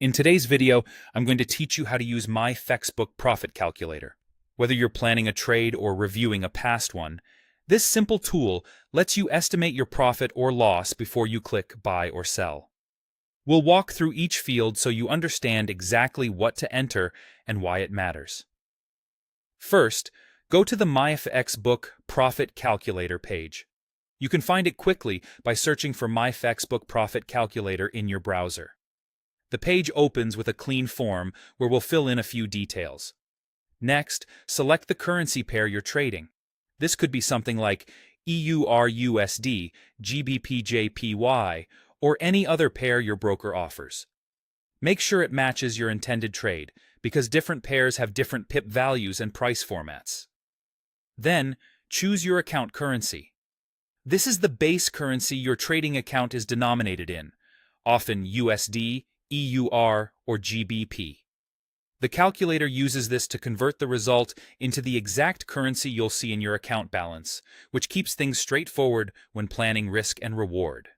In today's video, I'm going to teach you how to use Myfxbook Profit Calculator. Whether you're planning a trade or reviewing a past one, this simple tool lets you estimate your profit or loss before you click buy or sell. We'll walk through each field so you understand exactly what to enter and why it matters. First, go to the Myfxbook Profit Calculator page. You can find it quickly by searching for Myfxbook Profit Calculator in your browser. The page opens with a clean form where we'll fill in a few details. Next, select the currency pair you're trading. This could be something like EUR/USD, GBP/JPY, or any other pair your broker offers. Make sure it matches your intended trade, because different pairs have different pip values and price formats. Then, choose your account currency. This is the base currency your trading account is denominated in, often USD, EUR, or GBP. The calculator uses this to convert the result into the exact currency you'll see in your account balance, which keeps things straightforward when planning risk and reward.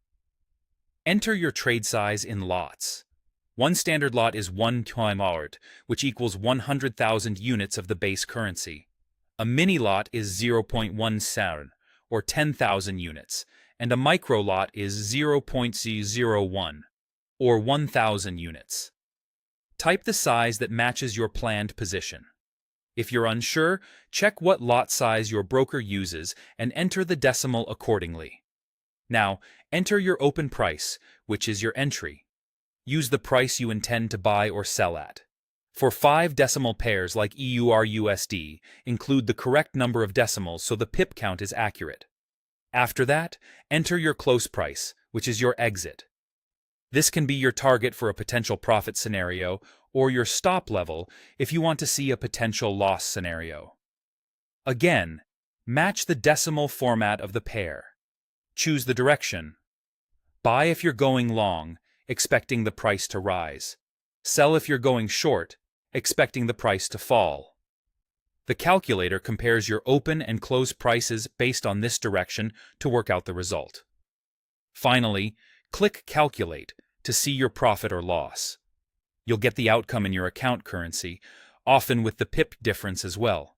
Enter your trade size in lots. One standard lot is 1 lot, which equals 100,000 units of the base currency. A mini lot is 0.1 SAR, or 10,000 units, and a micro lot is 0.001, or 1,000 units. Type the size that matches your planned position. If you're unsure, check what lot size your broker uses and enter the decimal accordingly. Now, enter your open price, which is your entry. Use the price you intend to buy or sell at. For 5 decimal pairs like EUR/USD, include the correct number of decimals so the pip count is accurate. After that, enter your close price, which is your exit. This can be your target for a potential profit scenario or your stop level if you want to see a potential loss scenario. Again, match the decimal format of the pair. Choose the direction. Buy if you're going long, expecting the price to rise. Sell if you're going short, expecting the price to fall. The calculator compares your open and close prices based on this direction to work out the result. Finally, click Calculate to see your profit or loss. You'll get the outcome in your account currency, often with the pip difference as well.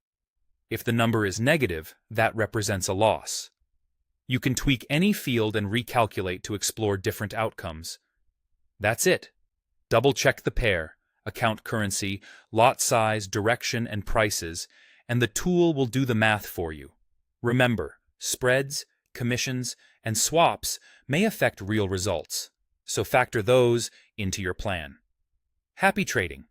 If the number is negative, that represents a loss. You can tweak any field and recalculate to explore different outcomes. That's it. Double-check the pair, account currency, lot size, direction, and prices, and the tool will do the math for you. Remember, spreads, commissions, and swaps may affect real results, so factor those into your plan. Happy trading!